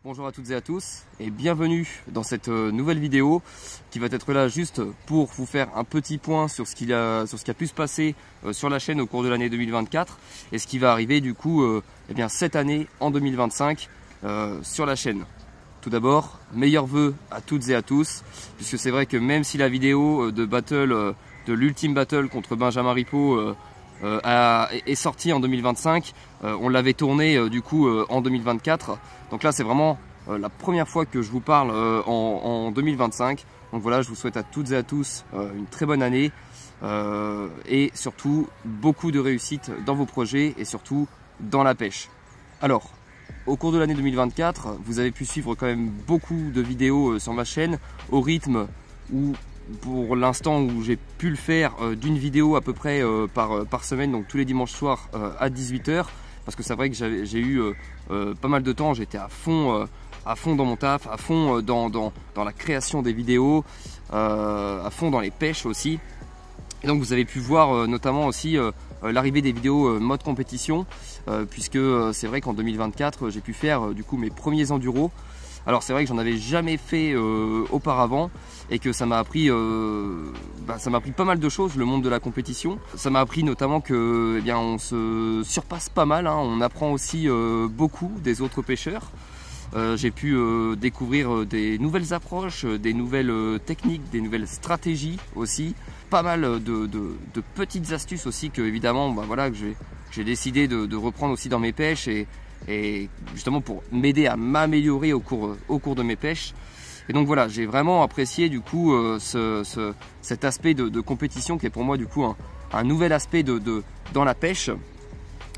Bonjour à toutes et à tous et bienvenue dans cette nouvelle vidéo qui va être là juste pour vous faire un petit point sur ce qui a pu se passer sur la chaîne au cours de l'année 2024 et ce qui va arriver du coup cette année en 2025 sur la chaîne. Tout d'abord, meilleurs vœux à toutes et à tous, puisque c'est vrai que même si la vidéo de battle, de l'ultime battle contre Benjamin Ripaud est sortie en 2025, on l'avait tournée du coup en 2024. Donc là c'est vraiment la première fois que je vous parle en 2025. Donc voilà, je vous souhaite à toutes et à tous une très bonne année et surtout beaucoup de réussite dans vos projets et surtout dans la pêche. Alors, au cours de l'année 2024, vous avez pu suivre quand même beaucoup de vidéos sur ma chaîne au rythme où pour l'instant où j'ai pu le faire d'une vidéo à peu près par semaine, donc tous les dimanches soirs à 18 h, parce que c'est vrai que j'ai eu pas mal de temps, j'étais à fond dans mon taf, à fond dans la création des vidéos, à fond dans les pêches aussi. Et donc vous avez pu voir notamment aussi l'arrivée des vidéos mode compétition, puisque c'est vrai qu'en 2024 j'ai pu faire du coup mes premiers enduros. Alors c'est vrai que j'en avais jamais fait auparavant et que ça m'a appris pas mal de choses, le monde de la compétition. Ça m'a appris notamment que on se surpasse pas mal, hein. On apprend aussi beaucoup des autres pêcheurs. J'ai pu découvrir des nouvelles approches, des nouvelles techniques, des nouvelles stratégies aussi. Pas mal de petites astuces aussi que évidemment que j'ai décidé de reprendre aussi dans mes pêches et justement pour m'aider à m'améliorer au cours de mes pêches. Et donc voilà, j'ai vraiment apprécié du coup cet aspect de compétition qui est pour moi du coup un nouvel aspect dans la pêche.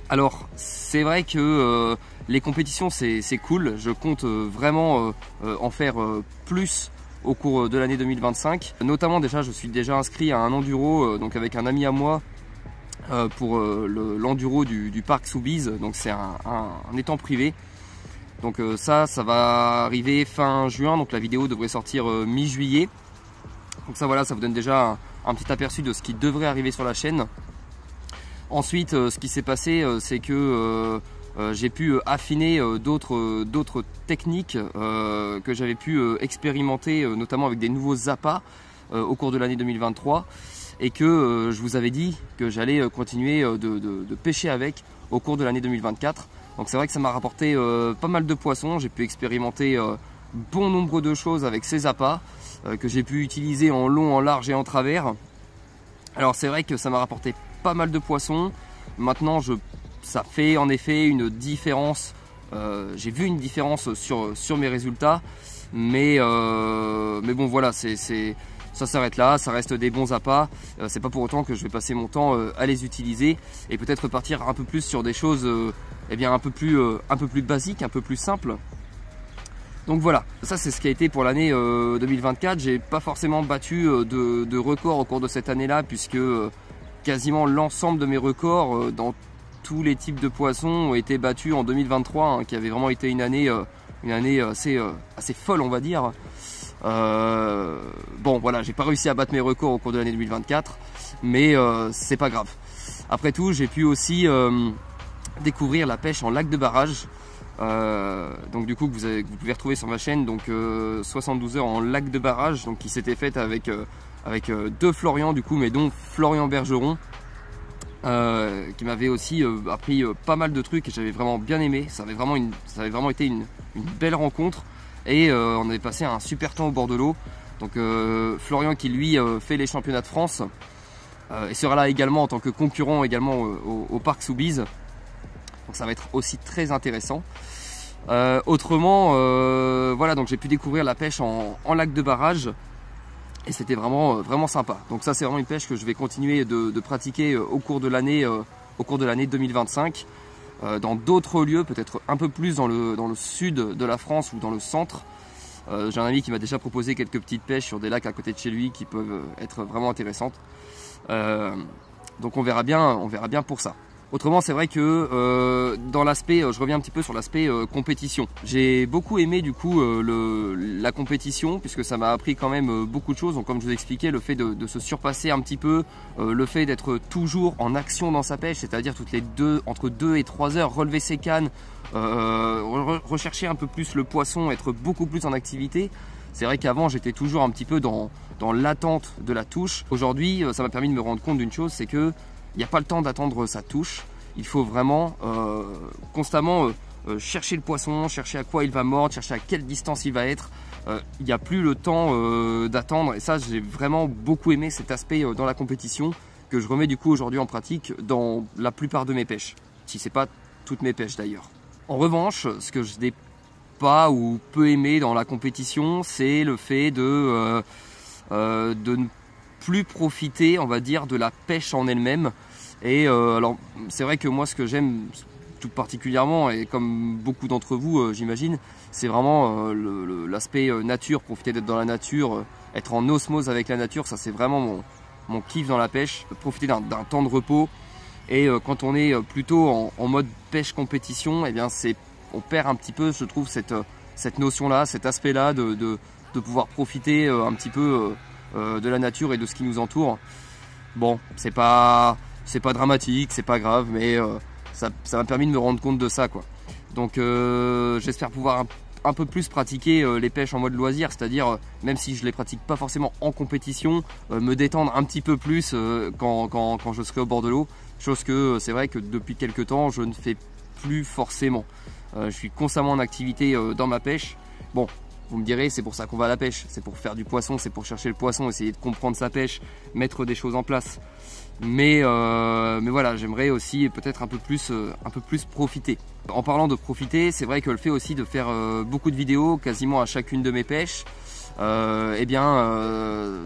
Alors c'est vrai que les compétitions c'est cool, je compte vraiment en faire plus au cours de l'année 2025. Notamment déjà je suis déjà inscrit à un enduro donc avec un ami à moi pour l'enduro du parc Soubise, donc c'est un étang privé. Donc ça va arriver fin juin, donc la vidéo devrait sortir mi-juillet. Donc ça voilà, ça vous donne déjà un petit aperçu de ce qui devrait arriver sur la chaîne. Ensuite ce qui s'est passé c'est que j'ai pu affiner d'autres techniques que j'avais pu expérimenter notamment avec des nouveaux appâts au cours de l'année 2023 et que je vous avais dit que j'allais continuer de pêcher avec au cours de l'année 2024. Donc c'est vrai que ça m'a rapporté pas mal de poissons, j'ai pu expérimenter bon nombre de choses avec ces appâts que j'ai pu utiliser en long, en large et en travers. Alors c'est vrai que ça m'a rapporté pas mal de poissons. Maintenant ça fait en effet une différence, j'ai vu une différence sur mes résultats, mais bon voilà, ça s'arrête là, ça reste des bons appâts, c'est pas pour autant que je vais passer mon temps à les utiliser et peut-être partir un peu plus sur des choses un peu plus basiques, un peu plus simples. Donc voilà, ça c'est ce qui a été pour l'année 2024. J'ai pas forcément battu de records au cours de cette année là, puisque quasiment l'ensemble de mes records dans tous les types de poissons ont été battus en 2023, hein, qui avait vraiment été une année assez folle on va dire. Bon voilà, j'ai pas réussi à battre mes records au cours de l'année 2024, mais c'est pas grave. Après tout, j'ai pu aussi découvrir la pêche en lac de barrage, donc du coup que vous pouvez retrouver sur ma chaîne, donc 72 heures en lac de barrage, donc qui s'était faite avec deux Florian du coup, mais dont Florian Bergeron, qui m'avait aussi appris pas mal de trucs et j'avais vraiment bien aimé. Ça avait vraiment été une belle rencontre et on avait passé un super temps au bord de l'eau. Donc Florian qui lui fait les championnats de France et sera là également en tant que concurrent également au parc Soubise. Donc ça va être aussi très intéressant. Autrement voilà, donc j'ai pu découvrir la pêche en lac de barrage et c'était vraiment sympa. Donc ça c'est vraiment une pêche que je vais continuer de pratiquer au cours de l'année 2025 dans d'autres lieux, peut-être un peu plus dans le sud de la France ou dans le centre. J'ai un ami qui m'a déjà proposé quelques petites pêches sur des lacs à côté de chez lui qui peuvent être vraiment intéressantes. Donc on verra bien pour ça. Autrement, c'est vrai que dans l'aspect, je reviens un petit peu sur l'aspect compétition. J'ai beaucoup aimé du coup la compétition, puisque ça m'a appris quand même beaucoup de choses. Donc comme je vous expliquais, le fait de se surpasser un petit peu, le fait d'être toujours en action dans sa pêche, c'est-à-dire entre 2 et 3 heures, relever ses cannes, rechercher un peu plus le poisson, être beaucoup plus en activité. C'est vrai qu'avant j'étais toujours un petit peu dans l'attente de la touche. Aujourd'hui, ça m'a permis de me rendre compte d'une chose, c'est que il n'y a pas le temps d'attendre sa touche. Il faut vraiment constamment chercher le poisson, chercher à quoi il va mordre, chercher à quelle distance il va être. Il n'y a plus le temps d'attendre, et ça j'ai vraiment beaucoup aimé cet aspect dans la compétition que je remets du coup aujourd'hui en pratique dans la plupart de mes pêches, si c'est pas toutes mes pêches d'ailleurs. En revanche, ce que je n'ai pas ou peu aimé dans la compétition, c'est le fait de ne plus profiter, on va dire, de la pêche en elle-même. Et alors c'est vrai que moi ce que j'aime tout particulièrement, et comme beaucoup d'entre vous j'imagine, c'est vraiment l'aspect nature, profiter d'être dans la nature, être en osmose avec la nature. Ça c'est vraiment mon kiff dans la pêche, profiter d'un temps de repos. Et quand on est plutôt en mode pêche compétition, eh bien on perd un petit peu, je trouve, cette notion là, cet aspect là de pouvoir profiter un petit peu de la nature et de ce qui nous entoure. Bon, c'est pas dramatique, c'est pas grave, mais ça m'a permis de me rendre compte de ça, quoi. Donc j'espère pouvoir un peu plus pratiquer les pêches en mode loisir, c'est-à-dire même si je les pratique pas forcément en compétition, me détendre un petit peu plus quand je serai au bord de l'eau, chose que c'est vrai que depuis quelques temps je ne fais plus forcément. Je suis constamment en activité dans ma pêche. Bon, vous me direz, c'est pour ça qu'on va à la pêche, c'est pour faire du poisson, c'est pour chercher le poisson, essayer de comprendre sa pêche, mettre des choses en place. Mais voilà, j'aimerais aussi peut-être un peu plus profiter. En parlant de profiter, c'est vrai que le fait aussi de faire beaucoup de vidéos quasiment à chacune de mes pêches, eh bien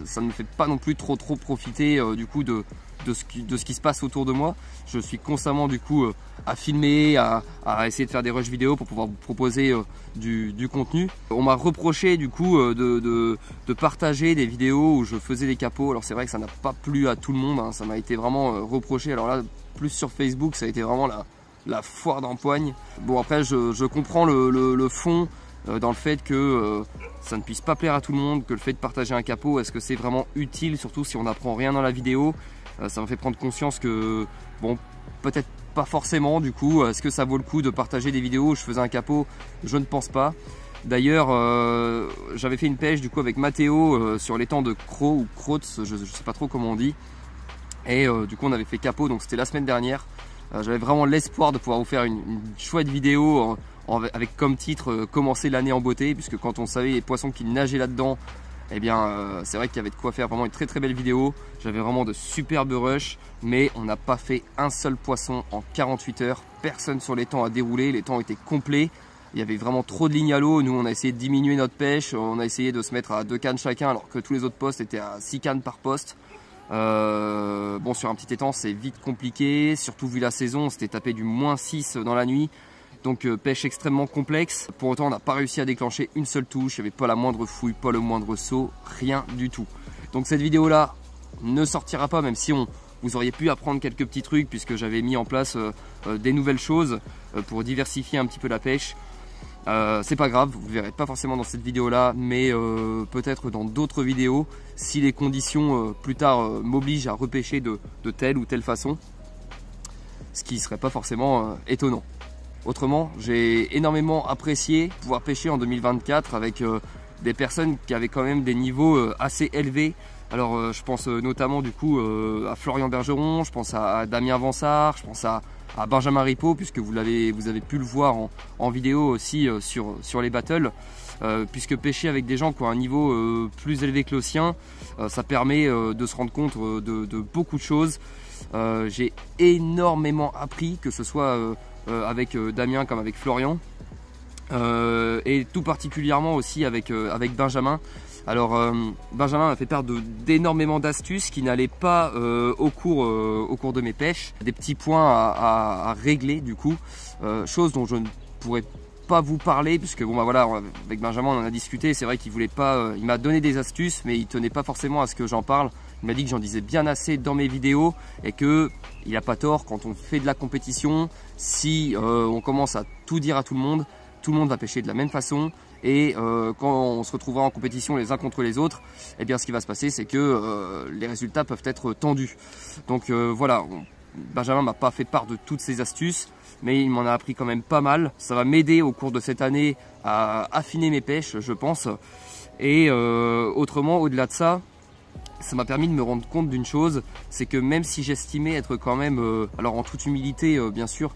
ça ne me fait pas non plus trop profiter du coup de ce qui se passe autour de moi. Je suis constamment du coup à filmer, à essayer de faire des rushs vidéo pour pouvoir vous proposer du contenu. On m'a reproché du coup de partager des vidéos où je faisais des capots. Alors c'est vrai que ça n'a pas plu à tout le monde, hein. Ça m'a été vraiment reproché. Alors là, plus sur Facebook, ça a été vraiment la foire d'empoigne. Bon, après je comprends le fond dans le fait que ça ne puisse pas plaire à tout le monde, que le fait de partager un capot, est-ce que c'est vraiment utile, surtout si on n'apprend rien dans la vidéo. Ça m'a fait prendre conscience que, bon, peut-être pas forcément du coup. Est-ce que ça vaut le coup de partager des vidéos où je faisais un capot? Je ne pense pas. D'ailleurs, j'avais fait une pêche du coup avec Mathéo sur l'étang de Croc ou Crots, je ne sais pas trop comment on dit. Et du coup on avait fait capot, donc c'était la semaine dernière. J'avais vraiment l'espoir de pouvoir vous faire une chouette vidéo avec comme titre commencer l'année en beauté, puisque quand on savait les poissons qui nageaient là-dedans, eh bien c'est vrai qu'il y avait de quoi faire vraiment une très belle vidéo. J'avais vraiment de superbes rushs, mais on n'a pas fait un seul poisson en 48 heures. Personne sur l'étang a déroulé, l'étang était complet. Il y avait vraiment trop de lignes à l'eau. Nous on a essayé de diminuer notre pêche, on a essayé de se mettre à 2 cannes chacun alors que tous les autres postes étaient à 6 cannes par poste. Bon, sur un petit étang c'est vite compliqué, surtout vu la saison, on s'était tapé du -6 dans la nuit. Donc pêche extrêmement complexe. Pour autant on n'a pas réussi à déclencher une seule touche, il n'y avait pas la moindre fouille, pas le moindre saut, rien du tout. Donc cette vidéo là ne sortira pas, même si vous auriez pu apprendre quelques petits trucs, puisque j'avais mis en place des nouvelles choses pour diversifier un petit peu la pêche. C'est pas grave, vous ne verrez pas forcément dans cette vidéo là, mais peut-être dans d'autres vidéos si les conditions plus tard m'obligent à repêcher de telle ou telle façon, ce qui serait pas forcément étonnant. Autrement, j'ai énormément apprécié pouvoir pêcher en 2024 avec des personnes qui avaient quand même des niveaux assez élevés. Alors je pense notamment du coup à Florian Bergeron, je pense à Damien Vansart, je pense à Benjamin Ripaud, puisque vous avez pu le voir en vidéo aussi sur les battles, puisque pêcher avec des gens qui ont un niveau plus élevé que le sien, ça permet de se rendre compte de beaucoup de choses. J'ai énormément appris, que ce soit avec Damien comme avec Florian, et tout particulièrement aussi avec Benjamin. Alors Benjamin m'a fait part d'énormément d'astuces qui n'allaient pas au cours de mes pêches, des petits points à régler du coup, chose dont je ne pourrais pas vous parler, puisque bon bah voilà, avec Benjamin on en a discuté. C'est vrai qu'il voulait pas, il m'a donné des astuces mais il tenait pas forcément à ce que j'en parle. Il m'a dit que j'en disais bien assez dans mes vidéos et que il n'a pas tort. Quand on fait de la compétition, si on commence à tout dire à tout le monde va pêcher de la même façon. Et quand on se retrouvera en compétition les uns contre les autres, eh bien ce qui va se passer, c'est que les résultats peuvent être tendus. Donc voilà, Benjamin m'a pas fait part de toutes ces astuces, mais il m'en a appris quand même pas mal. Ça va m'aider au cours de cette année à affiner mes pêches, je pense. Et autrement, au-delà de ça, ça m'a permis de me rendre compte d'une chose, c'est que même si j'estimais être quand même, alors en toute humilité bien sûr,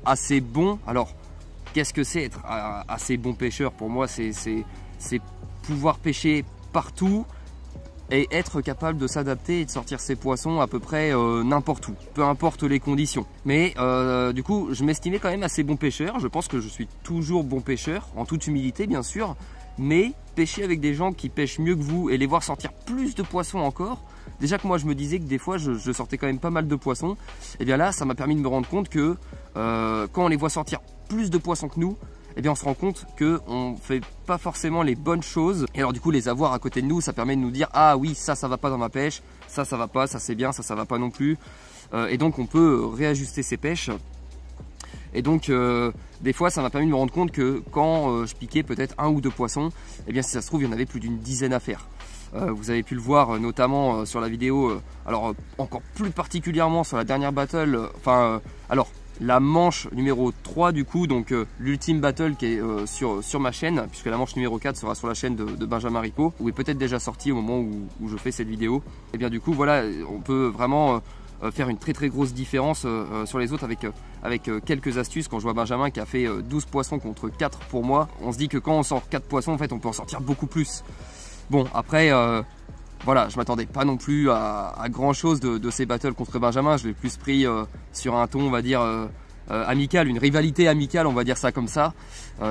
assez bon, alors qu'est-ce que c'est être assez bon pêcheur? Pour moi, c'est pouvoir pêcher partout et être capable de s'adapter et de sortir ses poissons à peu près n'importe où, peu importe les conditions. Mais du coup, je m'estimais quand même assez bon pêcheur. Je pense que je suis toujours bon pêcheur, en toute humilité bien sûr. Mais pêcher avec des gens qui pêchent mieux que vous et les voir sortir plus de poissons encore, déjà que moi je me disais que des fois je sortais quand même pas mal de poissons, et bien là ça m'a permis de me rendre compte que quand on les voit sortir plus de poissons que nous, et bien on se rend compte qu'on ne fait pas forcément les bonnes choses. Et alors du coup les avoir à côté de nous, ça permet de nous dire ah oui ça va pas dans ma pêche, ça va pas, ça c'est bien, ça va pas non plus. Et donc on peut réajuster ses pêches. Et donc des fois ça m'a permis de me rendre compte que quand je piquais peut-être 1 ou 2 poissons, et bien si ça se trouve il y en avait plus d'une dizaine à faire. Vous avez pu le voir notamment sur la vidéo, alors encore plus particulièrement sur la dernière battle, alors la manche numéro 3 du coup, donc l'ultime battle qui est sur ma chaîne, puisque la manche numéro 4 sera sur la chaîne de Benjamin Rico, où est peut-être déjà sorti au moment où je fais cette vidéo. Et bien du coup voilà, on peut vraiment faire une très grosse différence sur les autres avec quelques astuces. Quand je vois Benjamin qui a fait 12 poissons contre 4 pour moi, on se dit que quand on sort 4 poissons en fait on peut en sortir beaucoup plus. Bon après voilà, je m'attendais pas non plus à grand chose de ces battles contre Benjamin. Je l'ai plus pris sur un ton on va dire amical, une rivalité amicale, on va dire ça comme ça.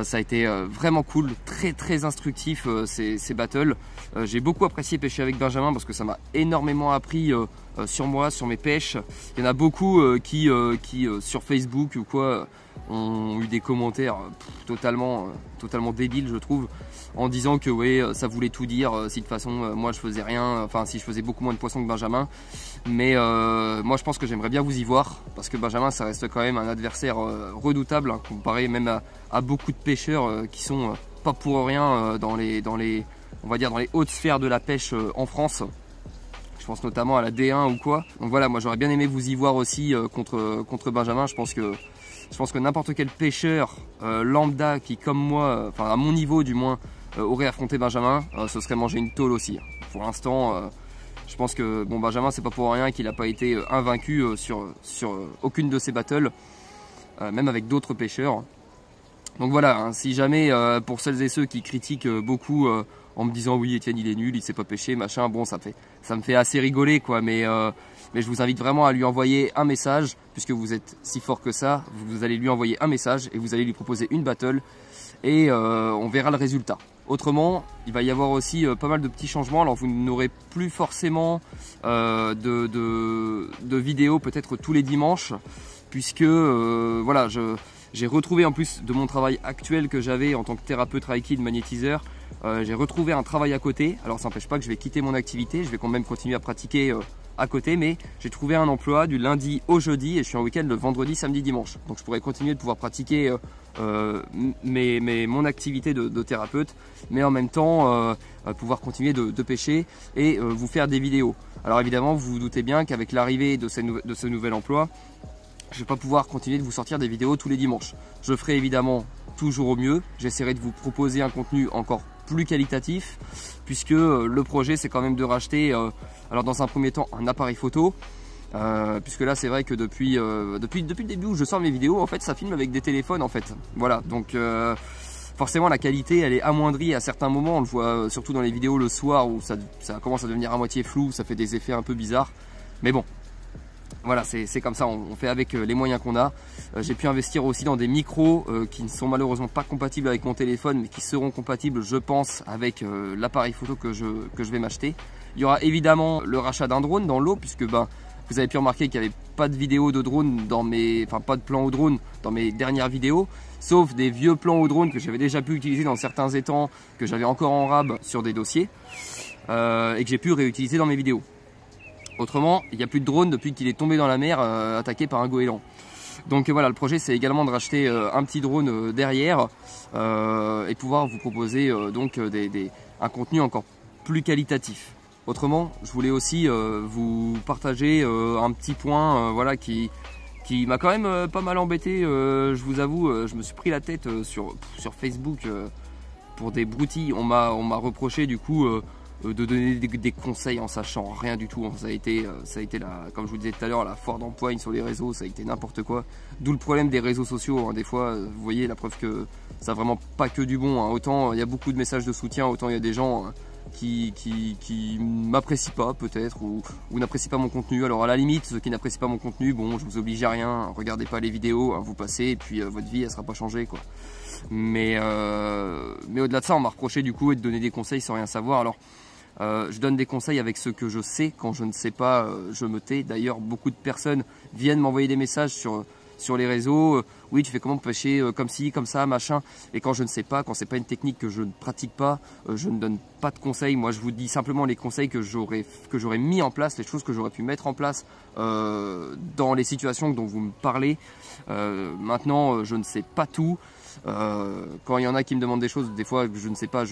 Ça a été vraiment cool, très instructif ces battles. J'ai beaucoup apprécié pêcher avec Benjamin parce que ça m'a énormément appris sur moi, sur mes pêches. Il y en a beaucoup qui sur Facebook ou quoi ont eu des commentaires totalement débiles je trouve, en disant que ouais ça voulait tout dire si de toute façon moi je faisais rien, enfin si je faisais beaucoup moins de poissons que Benjamin. Mais moi je pense que j'aimerais bien vous y voir parce que Benjamin ça reste quand même un adversaire redoutable hein, comparé même à beaucoup de pêcheurs qui sont pas pour rien dans les on va dire dans les hautes sphères de la pêche en France. Je pense notamment à la D1 ou quoi. Donc voilà, moi j'aurais bien aimé vous y voir aussi contre Benjamin. Je pense que n'importe quel pêcheur lambda qui comme moi, enfin à mon niveau du moins, aurait affronté Benjamin, ce serait manger une tôle aussi. Pour l'instant, je pense que bon, Benjamin c'est pas pour rien qu'il n'a pas été invaincu sur aucune de ses battles, même avec d'autres pêcheurs. Donc voilà, hein, si jamais pour celles et ceux qui critiquent beaucoup en me disant oui Etienne il est nul, il sait pas pêcher, machin, bon ça me fait assez rigoler quoi, mais je vous invite vraiment à lui envoyer un message, puisque vous êtes si fort que ça, vous allez lui envoyer un message et vous allez lui proposer une battle et on verra le résultat. Autrement, il va y avoir aussi pas mal de petits changements, alors vous n'aurez plus forcément de vidéos peut-être tous les dimanches, puisque voilà, j'ai retrouvé en plus de mon travail actuel que j'avais en tant que thérapeute Reiki de magnétiseur, j'ai retrouvé un travail à côté. Alors ça n'empêche pas que je vais quitter mon activité, je vais quand même continuer à pratiquer à côté, mais j'ai trouvé un emploi du lundi au jeudi et je suis en week-end le vendredi, samedi, dimanche. Donc je pourrais continuer de pouvoir pratiquer mon activité de thérapeute, mais en même temps pouvoir continuer de pêcher et vous faire des vidéos. Alors évidemment, vous vous doutez bien qu'avec l'arrivée de ce nouvel emploi, je ne vais pas pouvoir continuer de vous sortir des vidéos tous les dimanches. Je ferai évidemment toujours au mieux, j'essaierai de vous proposer un contenu encore plus qualitatif, puisque le projet c'est quand même de racheter alors dans un premier temps un appareil photo, puisque là c'est vrai que depuis le début où je sors mes vidéos en fait ça filme avec des téléphones en fait, voilà, donc forcément la qualité elle est amoindrie à certains moments, on le voit surtout dans les vidéos le soir où ça commence à devenir à moitié flou, ça fait des effets un peu bizarres, mais bon voilà, c'est comme ça, on fait avec les moyens qu'on a. J'ai pu investir aussi dans des micros qui ne sont malheureusement pas compatibles avec mon téléphone, mais qui seront compatibles, je pense, avec l'appareil photo que je vais m'acheter. Il y aura évidemment le rachat d'un drone dans l'eau, puisque ben, vous avez pu remarquer qu'il n'y avait pas de vidéo de drone pas de plan au drone dans mes dernières vidéos, sauf des vieux plans au drone que j'avais déjà pu utiliser dans certains étangs que j'avais encore en rab sur des dossiers. et que j'ai pu réutiliser dans mes vidéos. Autrement, il n'y a plus de drone depuis qu'il est tombé dans la mer attaqué par un goéland. Donc voilà, le projet c'est également de racheter un petit drone derrière et pouvoir vous proposer donc un contenu encore plus qualitatif. Autrement, je voulais aussi vous partager un petit point voilà, qui m'a quand même pas mal embêté, je vous avoue. Je me suis pris la tête sur Facebook pour des broutilles. On m'a reproché du coup de donner des conseils en sachant rien du tout. Ça a été comme je vous disais tout à l'heure, la foire d'empoigne sur les réseaux, ça a été n'importe quoi. D'où le problème des réseaux sociaux, hein. Des fois, vous voyez la preuve que ça n'a vraiment pas que du bon, hein. Autant il y a beaucoup de messages de soutien, autant il y a des gens qui m'apprécient pas peut-être ou n'apprécient pas mon contenu. Alors à la limite, ceux qui n'apprécient pas mon contenu, bon, je vous oblige à rien, regardez pas les vidéos, hein, vous passez et puis votre vie elle sera pas changée quoi. Mais au-delà de ça, on m'a reproché du coup de donner des conseils sans rien savoir. Alors je donne des conseils avec ce que je sais. Quand je ne sais pas, je me tais. D'ailleurs, beaucoup de personnes viennent m'envoyer des messages sur les réseaux. Oui, tu fais comment pour pêcher comme ci, comme ça, machin. Et quand je ne sais pas, quand c'est pas une technique que je ne pratique pas, je ne donne pas de conseils. Moi, je vous dis simplement les conseils que j'aurais mis en place, les choses que j'aurais pu mettre en place dans les situations dont vous me parlez. Maintenant, je ne sais pas tout. Quand il y en a qui me demandent des choses, des fois je ne sais pas,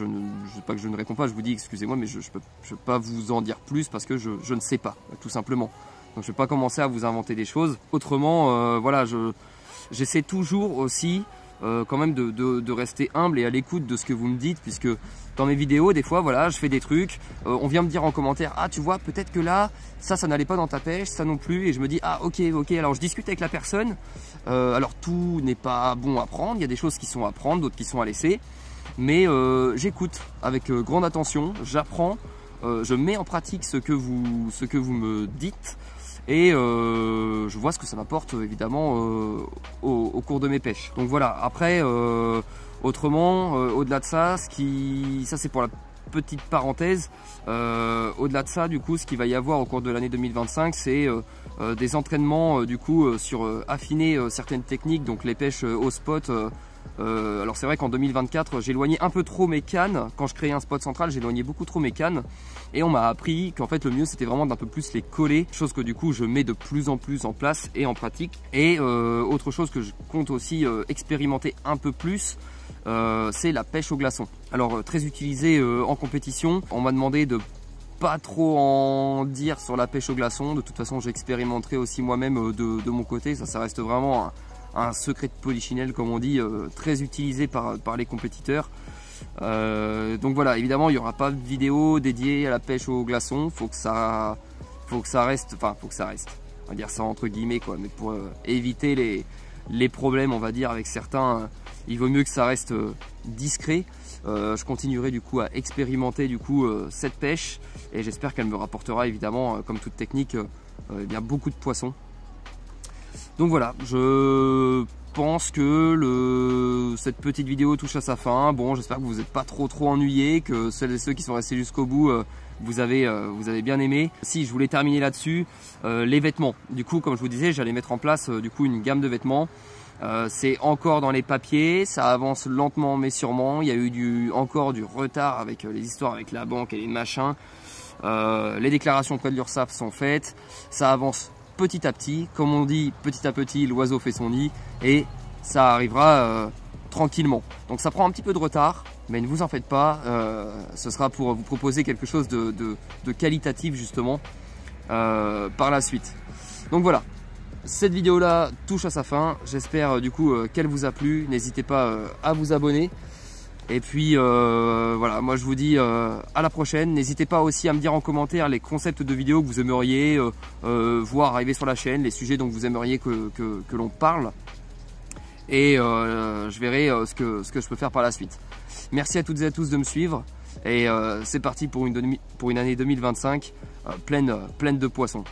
pas que je ne réponds pas, je vous dis excusez-moi, mais je peux pas vous en dire plus parce que je ne sais pas, tout simplement. Donc je ne vais pas commencer à vous inventer des choses. Autrement, voilà, j'essaie toujours aussi quand même de rester humble et à l'écoute de ce que vous me dites, puisque dans mes vidéos, des fois, voilà, je fais des trucs, on vient me dire en commentaire, ah tu vois, peut-être que là, ça n'allait pas dans ta pêche, ça non plus, et je me dis, ah ok, alors je discute avec la personne, alors tout n'est pas bon à prendre, il y a des choses qui sont à prendre, d'autres qui sont à laisser, mais j'écoute avec grande attention, j'apprends, je mets en pratique ce que vous me dites, et je vois ce que ça m'apporte évidemment au cours de mes pêches. Donc voilà, après autrement, au-delà de ça, ça c'est pour la petite parenthèse, au-delà de ça du coup ce qu'il va y avoir au cours de l'année 2025 c'est des entraînements du coup sur affiner certaines techniques, donc les pêches au spot. Alors c'est vrai qu'en 2024 j'éloignais un peu trop mes cannes. Quand je créais un spot central, j'éloignais beaucoup trop mes cannes et on m'a appris qu'en fait le mieux c'était vraiment d'un peu plus les coller, chose que du coup je mets de plus en plus en place et en pratique. Et autre chose que je compte aussi expérimenter un peu plus, c'est la pêche au glaçon. Alors très utilisée en compétition, on m'a demandé de pas trop en dire sur la pêche au glaçon. De toute façon j'expérimenterai aussi moi-même de mon côté, ça reste vraiment un secret de polichinelle comme on dit, très utilisé par les compétiteurs. Donc voilà, évidemment il n'y aura pas de vidéo dédiée à la pêche au glaçon, faut que ça reste, on va dire ça entre guillemets quoi, mais pour éviter les problèmes on va dire avec certains, il vaut mieux que ça reste discret. Je continuerai du coup à expérimenter du coup cette pêche et j'espère qu'elle me rapportera évidemment comme toute technique bien beaucoup de poissons. Donc voilà, je pense que cette petite vidéo touche à sa fin. Bon, j'espère que vous n'êtes pas trop ennuyés, que celles et ceux qui sont restés jusqu'au bout, vous avez bien aimé. Si, je voulais terminer là-dessus, les vêtements. Du coup, comme je vous disais, j'allais mettre en place du coup une gamme de vêtements. C'est encore dans les papiers, ça avance lentement mais sûrement. Il y a eu encore du retard avec les histoires avec la banque et les machins. Les déclarations auprès de l'URSSAF sont faites, ça avance petit à petit, comme on dit, petit à petit l'oiseau fait son nid et ça arrivera tranquillement. Donc ça prend un petit peu de retard, mais ne vous en faites pas, ce sera pour vous proposer quelque chose de qualitatif justement par la suite. Donc voilà, cette vidéo là touche à sa fin, j'espère du coup qu'elle vous a plu, n'hésitez pas à vous abonner. Et puis voilà, moi je vous dis à la prochaine. N'hésitez pas aussi à me dire en commentaire les concepts de vidéos que vous aimeriez voir arriver sur la chaîne, les sujets dont vous aimeriez que l'on parle. Et je verrai ce que je peux faire par la suite. Merci à toutes et à tous de me suivre. Et c'est parti pour une année 2025 pleine de poissons.